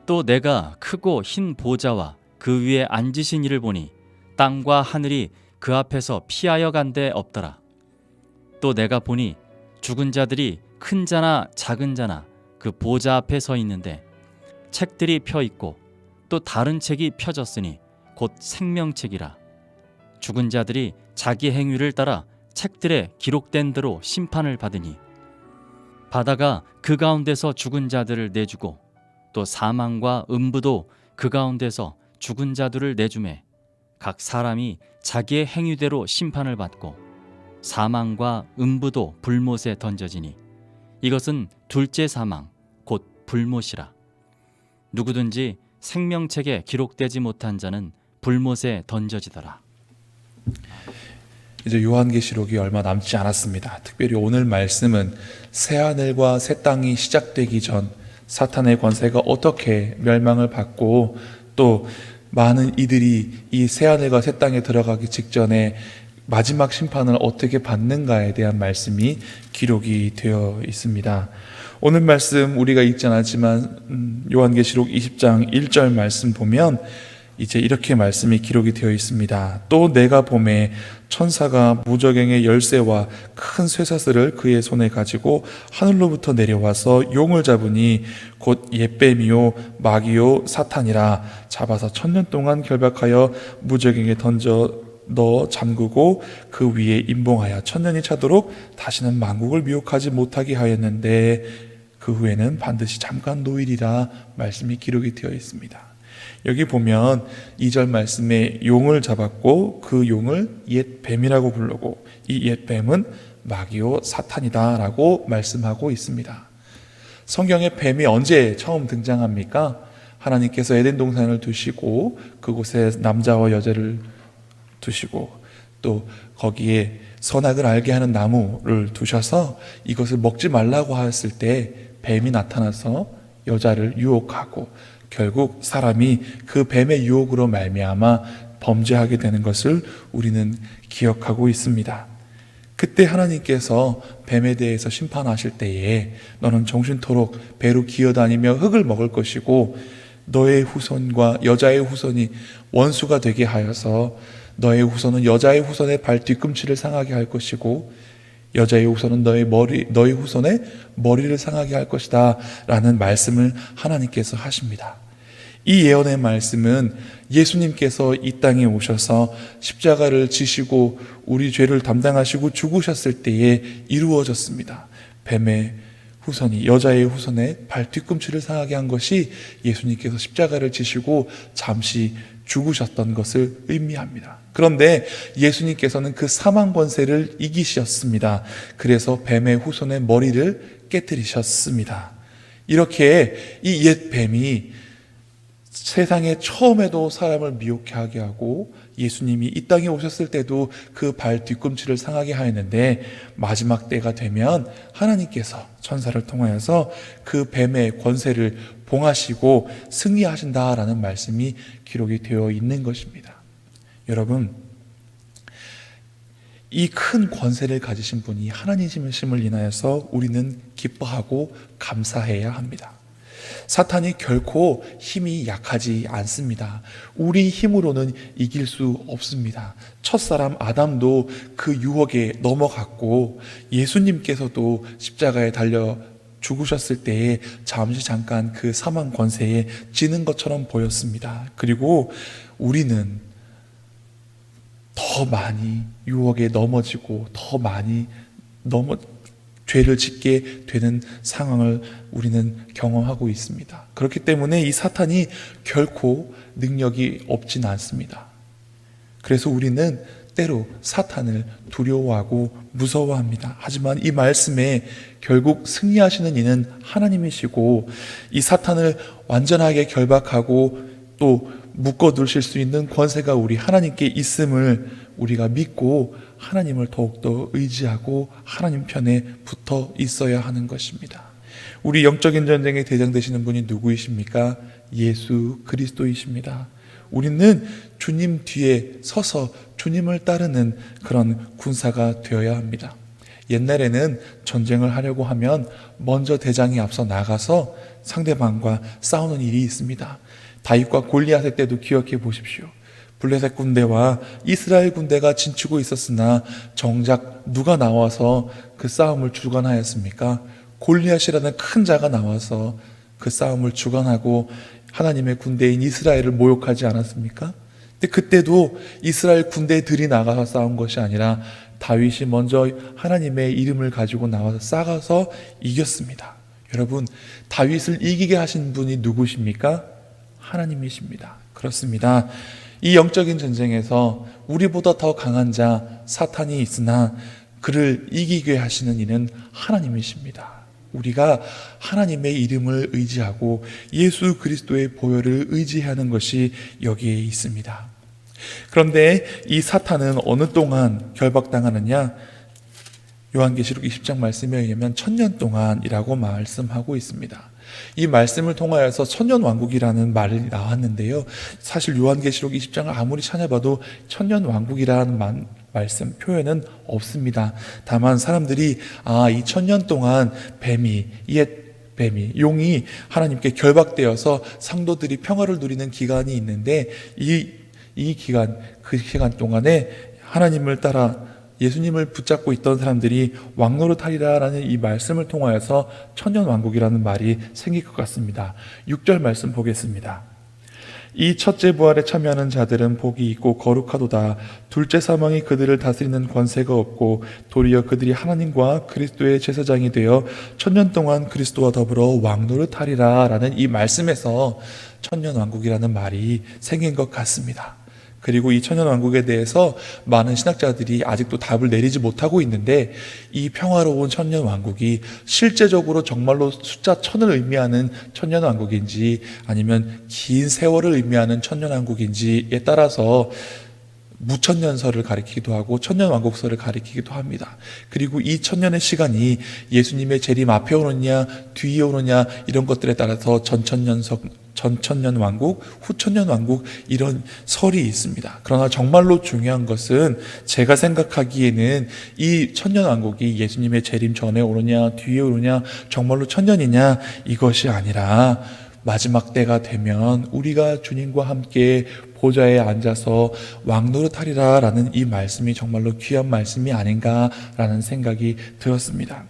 또 내가 크고 흰 보좌와 그 위에 앉으신 이를 보니 땅과 하늘이 그 앞에서 피하여 간 데 없더라. 또 내가 보니 죽은 자들이 큰 자나 작은 자나 그 보좌 앞에 서 있는데 책들이 펴 있고 또 다른 책이 펴졌으니 곧 생명책이라. 죽은 자들이 자기 행위를 따라 책들에 기록된 대로 심판을 받으니 바다가 그 가운데서 죽은 자들을 내주고 또 사망과 음부도 그 가운데서 죽은 자들을 내주매 각 사람이 자기의 행위대로 심판을 받고 사망과 음부도 불못에 던져지니 이것은 둘째 사망 곧 불못이라. 누구든지 생명책에 기록되지 못한 자는 불못에 던져지더라. 이제 요한계시록이 얼마 남지 않았습니다. 특별히 오늘 말씀은 새하늘과 새 땅이 시작되기 전 사탄의 권세가 어떻게 멸망을 받고 또 많은 이들이 이 새하늘과 새 땅에 들어가기 직전에 마지막 심판을 어떻게 받는가에 대한 말씀이 기록이 되어 있습니다. 오늘 말씀 우리가 읽지 않았지만 요한계시록 20장 1절 말씀 보면 이제 이렇게 말씀이 기록이 되어 있습니다. 또 내가 보매 천사가 무저갱의 열쇠와 큰 쇠사슬을 그의 손에 가지고 하늘로부터 내려와서 용을 잡으니 곧 옛뱀이요 마귀요 사탄이라. 잡아서 1000년 동안 결박하여 무저갱에 던져 넣어 잠그고 그 위에 임봉하여 1000년이 차도록 다시는 만국을 미혹하지 못하게 하였는데 그 후에는 반드시 잠깐 노일이라 말씀이 기록이 되어 있습니다. 여기 보면 2절 말씀에 용을 잡았고 그 용을 옛 뱀이라고 부르고 이 옛 뱀은 마귀요 사탄이다 라고 말씀하고 있습니다. 성경에 뱀이 언제 처음 등장합니까? 하나님께서 에덴 동산을 두시고 그곳에 남자와 여자를 두시고 또 거기에 선악을 알게 하는 나무를 두셔서 이것을 먹지 말라고 하였을 때 뱀이 나타나서 여자를 유혹하고 결국 사람이 그 뱀의 유혹으로 말미암아 범죄하게 되는 것을 우리는 기억하고 있습니다. 그때 하나님께서 뱀에 대해서 심판하실 때에 너는 정신토록 배로 기어다니며 흙을 먹을 것이고 너의 후손과 여자의 후손이 원수가 되게 하여서 너의 후손은 여자의 후손의 발 뒤꿈치를 상하게 할 것이고 여자의 후손은 너의 후손의 머리를 상하게 할 것이다 라는 말씀을 하나님께서 하십니다. 이 예언의 말씀은 예수님께서 이 땅에 오셔서 십자가를 지시고 우리 죄를 담당하시고 죽으셨을 때에 이루어졌습니다. 뱀의 후손이 여자의 후손의 발 뒤꿈치를 상하게 한 것이 예수님께서 십자가를 지시고 잠시 죽으셨던 것을 의미합니다. 그런데 예수님께서는 그 사망 권세를 이기셨습니다. 그래서 뱀의 후손의 머리를 깨뜨리셨습니다. 이렇게 이 옛 뱀이 세상에 처음에도 사람을 미혹해 하게 하고 예수님이 이 땅에 오셨을 때도 그 발 뒤꿈치를 상하게 하였는데 마지막 때가 되면 하나님께서 천사를 통하여서 그 뱀의 권세를 봉하시고 승리하신다라는 말씀이 기록이 되어 있는 것입니다. 여러분, 이 큰 권세를 가지신 분이 하나님이심을 인하여서 우리는 기뻐하고 감사해야 합니다. 사탄이 결코 힘이 약하지 않습니다. 우리 힘으로는 이길 수 없습니다. 첫사람 아담도 그 유혹에 넘어갔고 예수님께서도 십자가에 달려 죽으셨을 때에 잠깐 그 사망 권세에 지는 것처럼 보였습니다. 그리고 우리는 더 많이 유혹에 넘어지고 더 많이 죄를 짓게 되는 상황을 우리는 경험하고 있습니다. 그렇기 때문에 이 사탄이 결코 능력이 없진 않습니다. 그래서 우리는 때로 사탄을 두려워하고 무서워합니다. 하지만 이 말씀에 결국 승리하시는 이는 하나님이시고 이 사탄을 완전하게 결박하고 또 묶어두실 수 있는 권세가 우리 하나님께 있음을 우리가 믿고 하나님을 더욱더 의지하고 하나님 편에 붙어 있어야 하는 것입니다. 우리 영적인 전쟁의 대장 되시는 분이 누구이십니까? 예수 그리스도이십니다. 우리는 주님 뒤에 서서 주님을 따르는 그런 군사가 되어야 합니다. 옛날에는 전쟁을 하려고 하면 먼저 대장이 앞서 나가서 상대방과 싸우는 일이 있습니다. 다윗과 골리앗의 때도 기억해 보십시오. 블레셋 군대와 이스라엘 군대가 진치고 있었으나 정작 누가 나와서 그 싸움을 주관하였습니까? 골리앗이라는 큰 자가 나와서 그 싸움을 주관하고 하나님의 군대인 이스라엘을 모욕하지 않았습니까? 근데 그때도 이스라엘 군대들이 나가서 싸운 것이 아니라 다윗이 먼저 하나님의 이름을 가지고 나와서 싸가서 이겼습니다. 여러분, 다윗을 이기게 하신 분이 누구십니까? 하나님이십니다. 그렇습니다. 이 영적인 전쟁에서 우리보다 더 강한 자 사탄이 있으나 그를 이기게 하시는 이는 하나님이십니다. 우리가 하나님의 이름을 의지하고 예수 그리스도의 보혈을 의지하는 것이 여기에 있습니다. 그런데 이 사탄은 어느 동안 결박당하느냐? 요한계시록 20장 말씀에 의하면 1000년 동안이라고 말씀하고 있습니다. 이 말씀을 통하여서 천년왕국이라는 말이 나왔는데요, 사실 요한계시록 20장을 아무리 찾아봐도 천년왕국이라는 말씀 표현은 없습니다. 다만 사람들이 이 1000년 동안 옛 뱀이 용이 하나님께 결박되어서 상도들이 평화를 누리는 기간이 있는데 이 기간, 그 기간 동안에 하나님을 따라 예수님을 붙잡고 있던 사람들이 왕노릇하리라 라는 이 말씀을 통하여서 천년왕국이라는 말이 생길 것 같습니다. 6절 말씀 보겠습니다. 이 첫째 부활에 참여하는 자들은 복이 있고 거룩하도다. 둘째 사망이 그들을 다스리는 권세가 없고 도리어 그들이 하나님과 그리스도의 제사장이 되어 천년 동안 그리스도와 더불어 왕노릇하리라 라는 이 말씀에서 천년왕국이라는 말이 생긴 것 같습니다. 그리고 이 천년왕국에 대해서 많은 신학자들이 아직도 답을 내리지 못하고 있는데, 이 평화로운 천년왕국이 실제적으로 정말로 숫자 1000을 의미하는 천년왕국인지 아니면 긴 세월을 의미하는 천년왕국인지에 따라서 무천년설을 가리키기도 하고 천년왕국설을 가리키기도 합니다. 그리고 이 천년의 시간이 예수님의 재림 앞에 오느냐 뒤에 오느냐 이런 것들에 따라서 전천년왕국, 후천년왕국 이런 설이 있습니다. 그러나 정말로 중요한 것은 제가 생각하기에는 이 천년왕국이 예수님의 재림 전에 오느냐 뒤에 오느냐 정말로 천년이냐 이것이 아니라 마지막 때가 되면 우리가 주님과 함께 보좌에 앉아서 왕노릇하리라 라는 이 말씀이 정말로 귀한 말씀이 아닌가라는 생각이 들었습니다.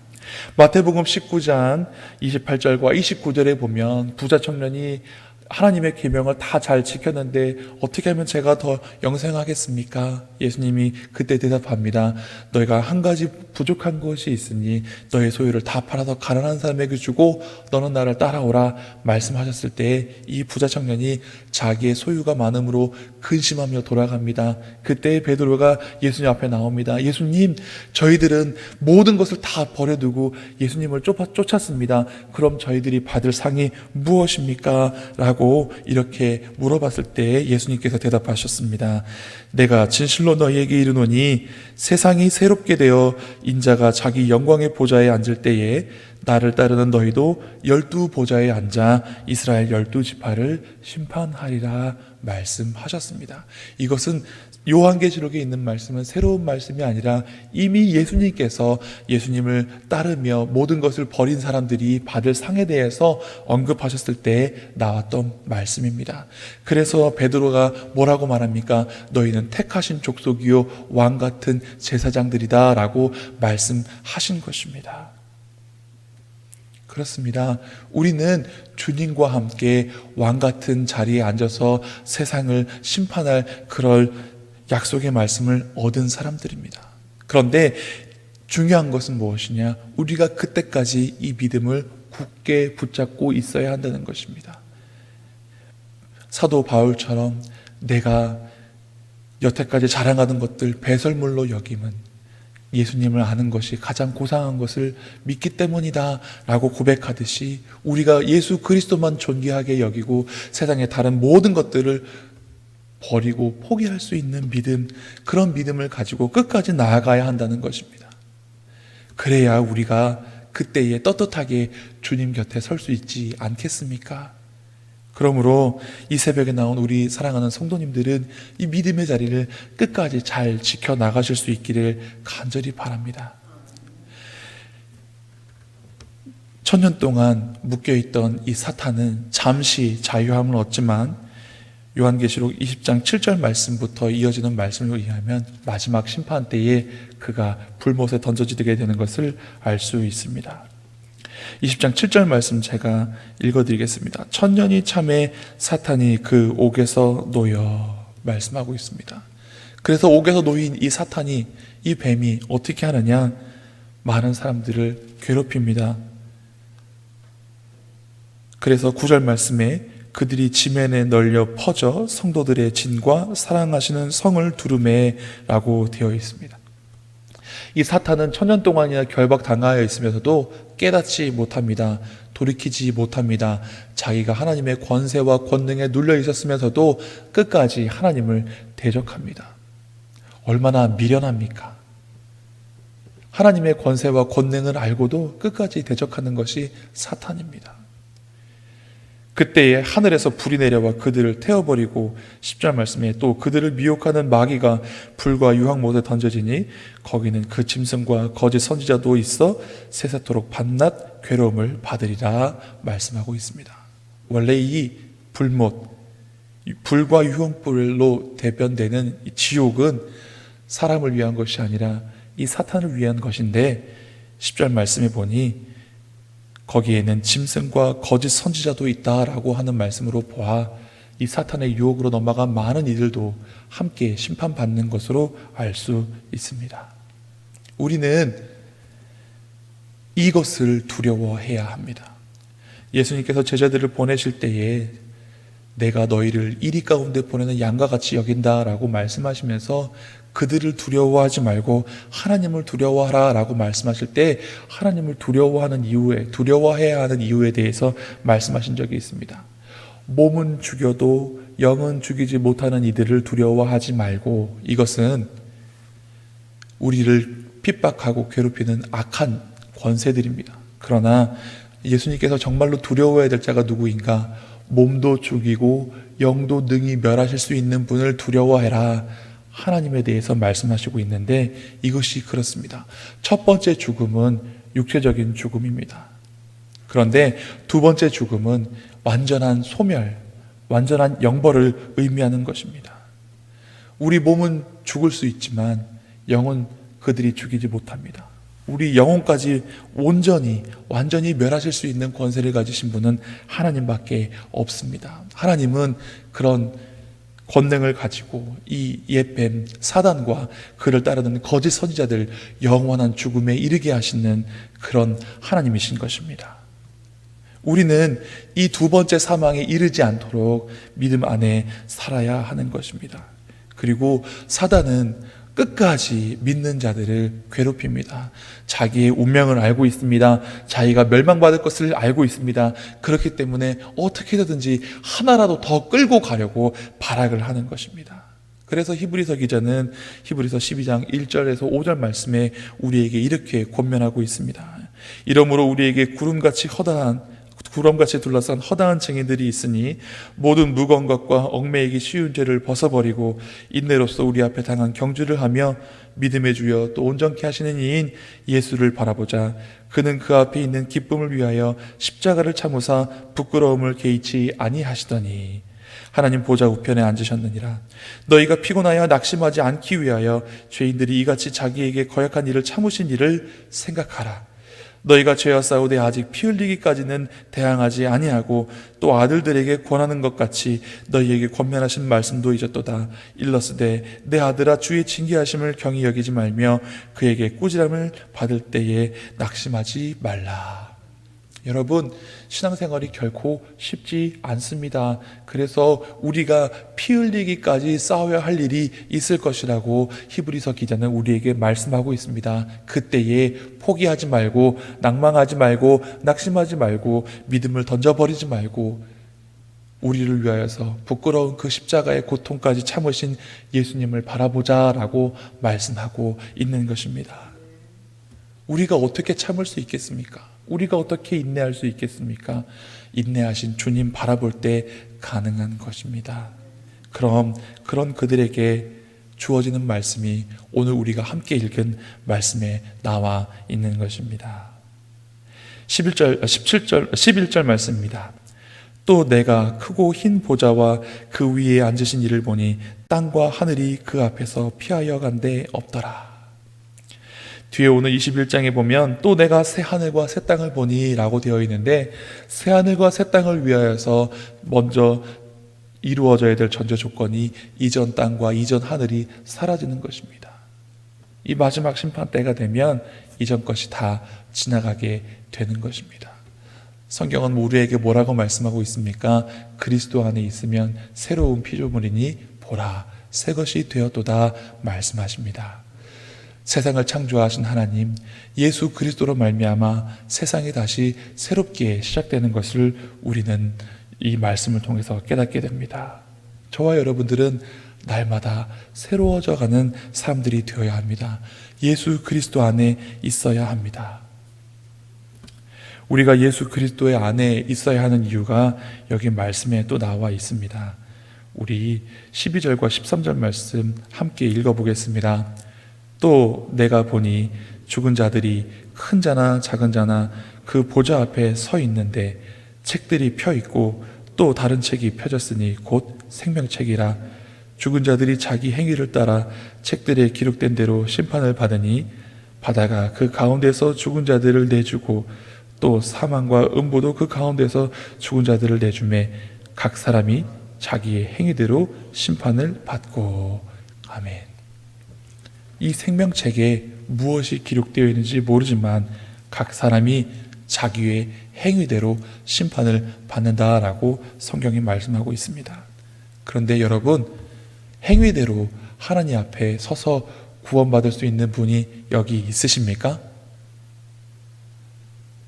마태복음 19장 28절과 29절에 보면 부자 청년이 하나님의 계명을 다 잘 지켰는데 어떻게 하면 제가 더 영생하겠습니까? 예수님이 그때 대답합니다. 너희가 한 가지 부족한 것이 있으니 너의 소유를 다 팔아서 가난한 사람에게 주고 너는 나를 따라오라 말씀하셨을 때 이 부자 청년이 자기의 소유가 많음으로 근심하며 돌아갑니다. 그때 베드로가 예수님 앞에 나옵니다. 예수님, 저희들은 모든 것을 다 버려두고 예수님을 쫓았습니다. 그럼 저희들이 받을 상이 무엇입니까? 라고 이렇게 물어봤을 때 예수님께서 대답하셨습니다. 내가 진실로 너희에게 이르노니 세상이 새롭게 되어 인자가 자기 영광의 보좌에 앉을 때에 나를 따르는 너희도 12 보좌에 앉아 이스라엘 12지파를 심판하리라 말씀하셨습니다. 이것은 요한계시록에 있는 말씀은 새로운 말씀이 아니라 이미 예수님께서 예수님을 따르며 모든 것을 버린 사람들이 받을 상에 대해서 언급하셨을 때 나왔던 말씀입니다. 그래서 베드로가 뭐라고 말합니까? 너희는 택하신 족속이요 왕 같은 제사장들이다 라고 말씀하신 것입니다. 그렇습니다. 우리는 주님과 함께 왕 같은 자리에 앉아서 세상을 심판할 그럴 약속의 말씀을 얻은 사람들입니다. 그런데 중요한 것은 무엇이냐? 우리가 그때까지 이 믿음을 굳게 붙잡고 있어야 한다는 것입니다. 사도 바울처럼 내가 여태까지 자랑하던 것들 배설물로 여김은 예수님을 아는 것이 가장 고상한 것을 믿기 때문이다 라고 고백하듯이 우리가 예수 그리스도만 존귀하게 여기고 세상의 다른 모든 것들을 버리고 포기할 수 있는 믿음, 그런 믿음을 가지고 끝까지 나아가야 한다는 것입니다. 그래야 우리가 그때에 떳떳하게 주님 곁에 설 수 있지 않겠습니까? 그러므로 이 새벽에 나온 우리 사랑하는 성도님들은 이 믿음의 자리를 끝까지 잘 지켜나가실 수 있기를 간절히 바랍니다. 천년 동안 묶여있던 이 사탄은 잠시 자유함을 얻지만 요한계시록 20장 7절 말씀부터 이어지는 말씀을 의하면 마지막 심판 때에 그가 불못에 던져지게 되는 것을 알 수 있습니다. 20장 7절 말씀 제가 읽어드리겠습니다. 천년이 참에 사탄이 그 옥에서 놓여 말씀하고 있습니다. 그래서 옥에서 놓인 이 사탄이, 이 뱀이 어떻게 하느냐? 많은 사람들을 괴롭힙니다. 그래서 9절 말씀에 그들이 지면에 널려 퍼져 성도들의 진과 사랑하시는 성을 두루매 라고 되어 있습니다. 이 사탄은 천년 동안이나 결박당하여 있으면서도 깨닫지 못합니다. 돌이키지 못합니다. 자기가 하나님의 권세와 권능에 눌려 있었으면서도 끝까지 하나님을 대적합니다. 얼마나 미련합니까? 하나님의 권세와 권능을 알고도 끝까지 대적하는 것이 사탄입니다. 그때에 하늘에서 불이 내려와 그들을 태워버리고 10절 말씀에 또 그들을 미혹하는 마귀가 불과 유황못에 던져지니 거기는 그 짐승과 거짓 선지자도 있어 세세토록 밤낮 괴로움을 받으리라 말씀하고 있습니다. 원래 이 불못, 불과 유황불로 대변되는 이 지옥은 사람을 위한 것이 아니라 이 사탄을 위한 것인데 10절 말씀에 보니 거기에는 짐승과 거짓 선지자도 있다라고 하는 말씀으로 보아 이 사탄의 유혹으로 넘어간 많은 이들도 함께 심판받는 것으로 알 수 있습니다. 우리는 이것을 두려워해야 합니다. 예수님께서 제자들을 보내실 때에 내가 너희를 이리 가운데 보내는 양과 같이 여긴다라고 말씀하시면서 그들을 두려워하지 말고 하나님을 두려워하라 라고 말씀하실 때 하나님을 두려워하는 이유에, 두려워해야 하는 이유에 대해서 말씀하신 적이 있습니다. 몸은 죽여도 영은 죽이지 못하는 이들을 두려워하지 말고, 이것은 우리를 핍박하고 괴롭히는 악한 권세들입니다. 그러나 예수님께서 정말로 두려워해야 될 자가 누구인가? 몸도 죽이고 영도 능히 멸하실 수 있는 분을 두려워해라, 하나님에 대해서 말씀하시고 있는데 이것이 그렇습니다. 첫 번째 죽음은 육체적인 죽음입니다. 그런데 두 번째 죽음은 완전한 소멸, 완전한 영벌을 의미하는 것입니다. 우리 몸은 죽을 수 있지만 영은 그들이 죽이지 못합니다. 우리 영혼까지 완전히 멸하실 수 있는 권세를 가지신 분은 하나님밖에 없습니다. 하나님은 그런 권능을 가지고 이 옛뱀 사단과 그를 따르는 거짓 선지자들 영원한 죽음에 이르게 하시는 그런 하나님이신 것입니다. 우리는 이 두 번째 사망에 이르지 않도록 믿음 안에 살아야 하는 것입니다. 그리고 사단은 끝까지 믿는 자들을 괴롭힙니다. 자기의 운명을 알고 있습니다. 자기가 멸망받을 것을 알고 있습니다. 그렇기 때문에 어떻게 해서든지 하나라도 더 끌고 가려고 발악을 하는 것입니다. 그래서 히브리서 기자는 히브리서 12장 1절에서 5절 말씀에 우리에게 이렇게 권면하고 있습니다. 이러므로 우리에게 구름같이 둘러싼 허다한 증인들이 있으니 모든 무거운 것과 얽매이기 쉬운 죄를 벗어버리고 인내로써 우리 앞에 당한 경주를 하며 믿음의 주여 또 온전케 하시는 이인 예수를 바라보자. 그는 그 앞에 있는 기쁨을 위하여 십자가를 참으사 부끄러움을 개의치 아니하시더니 하나님 보좌 우편에 앉으셨느니라. 너희가 피곤하여 낙심하지 않기 위하여 죄인들이 이같이 자기에게 거역한 일을 참으신 일을 생각하라. 너희가 죄와 싸우되 아직 피 흘리기까지는 대항하지 아니하고 또 아들들에게 권하는 것 같이 너희에게 권면하신 말씀도 잊었도다. 일러스되 내 아들아 주의 징계하심을 경히 여기지 말며 그에게 꾸지람을 받을 때에 낙심하지 말라. 여러분, 신앙생활이 결코 쉽지 않습니다. 그래서 우리가 피 흘리기까지 싸워야 할 일이 있을 것이라고 히브리서 기자는 우리에게 말씀하고 있습니다. 그때에 포기하지 말고 낭망하지 말고 낙심하지 말고 믿음을 던져버리지 말고 우리를 위하여서 부끄러운 그 십자가의 고통까지 참으신 예수님을 바라보자라고 말씀하고 있는 것입니다. 우리가 어떻게 참을 수 있겠습니까? 우리가 어떻게 인내할 수 있겠습니까? 인내하신 주님 바라볼 때 가능한 것입니다. 그럼 그런 그들에게 주어지는 말씀이 오늘 우리가 함께 읽은 말씀에 나와 있는 것입니다. 11절 말씀입니다. 또 내가 크고 흰 보좌와 그 위에 앉으신 이를 보니 땅과 하늘이 그 앞에서 피하여 간데 없더라. 뒤에 오는 21장에 보면 또 내가 새 하늘과 새 땅을 보니 라고 되어 있는데, 새 하늘과 새 땅을 위하여서 먼저 이루어져야 될 전제 조건이 이전 땅과 이전 하늘이 사라지는 것입니다. 이 마지막 심판 때가 되면 이전 것이 다 지나가게 되는 것입니다. 성경은 우리에게 뭐라고 말씀하고 있습니까? 그리스도 안에 있으면 새로운 피조물이니 보라 새 것이 되었도다 말씀하십니다. 세상을 창조하신 하나님, 예수 그리스도로 말미암아 세상이 다시 새롭게 시작되는 것을 우리는 이 말씀을 통해서 깨닫게 됩니다. 저와 여러분들은 날마다 새로워져가는 사람들이 되어야 합니다. 예수 그리스도 안에 있어야 합니다. 우리가 예수 그리스도의 안에 있어야 하는 이유가 여기 말씀에 또 나와 있습니다. 우리 12절과 13절 말씀 함께 읽어보겠습니다. 또 내가 보니 죽은 자들이 큰 자나 작은 자나 그 보좌 앞에 서 있는데 책들이 펴 있고 또 다른 책이 펴졌으니 곧 생명책이라. 죽은 자들이 자기 행위를 따라 책들에 기록된 대로 심판을 받으니 바다가 그 가운데서 죽은 자들을 내주고 또 사망과 음부도 그 가운데서 죽은 자들을 내주매 각 사람이 자기의 행위대로 심판을 받고. 아멘. 이 생명책에 무엇이 기록되어 있는지 모르지만 각 사람이 자기의 행위대로 심판을 받는다라고 성경이 말씀하고 있습니다. 그런데 여러분, 행위대로 하나님 앞에 서서 구원받을 수 있는 분이 여기 있으십니까?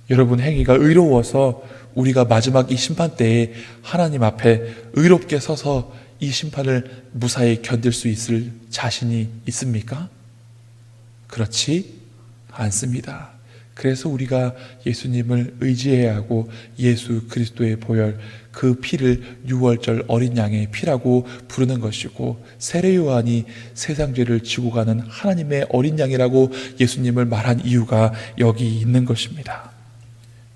여러분 행위가 의로워서 우리가 마지막 이 심판 때에 하나님 앞에 의롭게 서서 이 심판을 무사히 견딜 수 있을 자신이 있습니까? 그렇지 않습니다. 그래서 우리가 예수님을 의지해야 하고 예수 그리스도의 보혈, 그 피를 유월절 어린 양의 피라고 부르는 것이고, 세례 요한이 세상 죄를 지고 가는 하나님의 어린 양이라고 예수님을 말한 이유가 여기 있는 것입니다.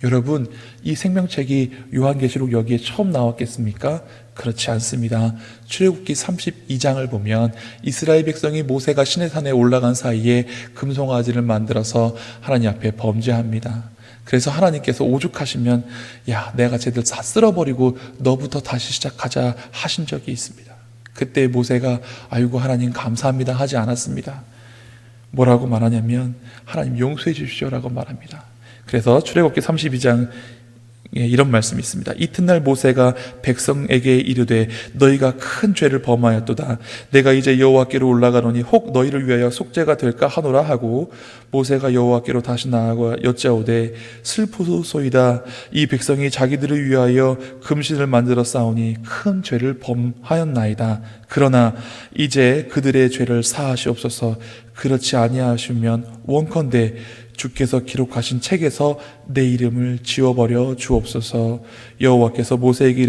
여러분, 이 생명책이 요한계시록 여기에 처음 나왔겠습니까? 그렇지 않습니다. 출애굽기 32장을 보면 이스라엘 백성이 모세가 시내산에 올라간 사이에 금송아지를 만들어서 하나님 앞에 범죄합니다. 그래서 하나님께서 오죽하시면 야, 내가 쟤들 다 쓸어버리고 너부터 다시 시작하자 하신 적이 있습니다. 그때 모세가 아이고 하나님 감사합니다 하지 않았습니다. 뭐라고 말하냐면 하나님 용서해 주십시오라고 말합니다. 그래서 출애굽기 32장에 이런 말씀이 있습니다. 이튿날 모세가 백성에게 이르되 너희가 큰 죄를 범하였도다. 내가 이제 여호와께로 올라가노니 혹 너희를 위하여 속죄가 될까 하노라 하고, 모세가 여호와께로 다시 나아가 여짜오되 슬프소이다. 이 백성이 자기들을 위하여 금신을 만들어 싸우니 큰 죄를 범하였나이다. 그러나 이제 그들의 죄를 사하시옵소서. 그렇지 아니하시면 원컨대 주께서 기록하신 책에서 내 이름을 지워버려 주옵소서. 여호와께서 모세에게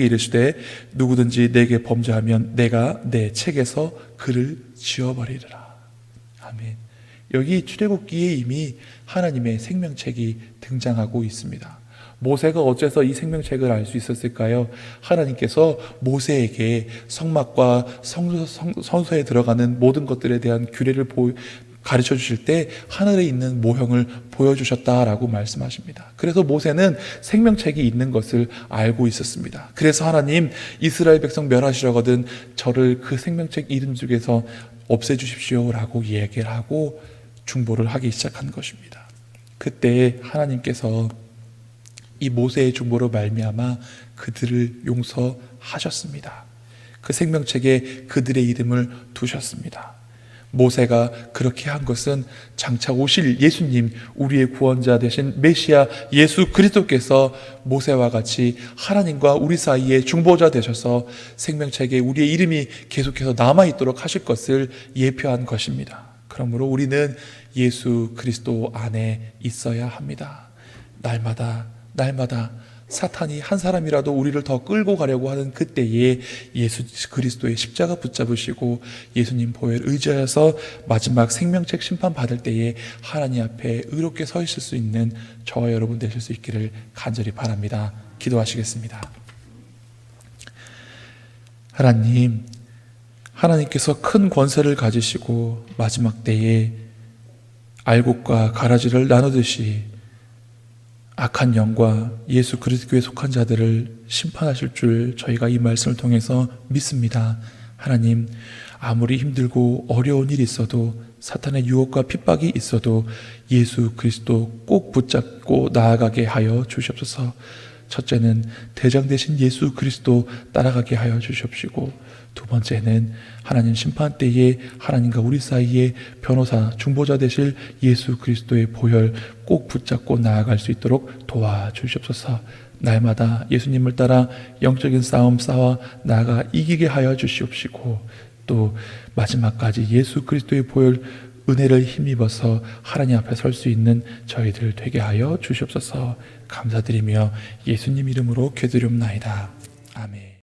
이르시되 누구든지 내게 범죄하면 내가 내 책에서 그를 지워버리리라. 아멘. 여기 출애굽기에 이미 하나님의 생명책이 등장하고 있습니다. 모세가 어째서 이 생명책을 알 수 있었을까요? 하나님께서 모세에게 성막과 성소에 들어가는 모든 것들에 대한 규례를 가르쳐 주실 때 하늘에 있는 모형을 보여주셨다라고 말씀하십니다. 그래서 모세는 생명책이 있는 것을 알고 있었습니다. 그래서 하나님 이스라엘 백성 멸하시려거든 저를 그 생명책 이름 중에서 없애주십시오라고 얘기를 하고 중보를 하기 시작한 것입니다. 그때 하나님께서 이 모세의 중보로 말미암아 그들을 용서하셨습니다. 그 생명책에 그들의 이름을 두셨습니다. 모세가 그렇게 한 것은 장차 오실 예수님, 우리의 구원자 되신 메시아 예수 그리스도께서 모세와 같이 하나님과 우리 사이에 중보자 되셔서 생명책에 우리의 이름이 계속해서 남아있도록 하실 것을 예표한 것입니다. 그러므로 우리는 예수 그리스도 안에 있어야 합니다. 날마다 사탄이 한 사람이라도 우리를 더 끌고 가려고 하는 그때에 예수 그리스도의 십자가 붙잡으시고 예수님 보혈 의지하여서 마지막 생명책 심판 받을 때에 하나님 앞에 의롭게 서 있을 수 있는 저와 여러분 되실 수 있기를 간절히 바랍니다. 기도하시겠습니다. 하나님께서 큰 권세를 가지시고 마지막 때에 알곡과 가라지를 나누듯이 악한 영과 예수 그리스도에 속한 자들을 심판하실 줄 저희가 이 말씀을 통해서 믿습니다. 하나님, 아무리 힘들고 어려운 일이 있어도 사탄의 유혹과 핍박이 있어도 예수 그리스도 꼭 붙잡고 나아가게 하여 주시옵소서. 첫째는 대장 되신 예수 그리스도 따라가게 하여 주시옵시고, 두 번째는 하나님 심판 때에 하나님과 우리 사이에 변호사, 중보자 되실 예수 그리스도의 보혈 꼭 붙잡고 나아갈 수 있도록 도와주시옵소서. 날마다 예수님을 따라 영적인 싸움 싸워 나아가 이기게 하여 주시옵시고, 또 마지막까지 예수 그리스도의 보혈 은혜를 힘입어서 하나님 앞에 설 수 있는 저희들 되게 하여 주시옵소서. 감사드리며 예수님 이름으로 기도드리옵나이다. 아멘.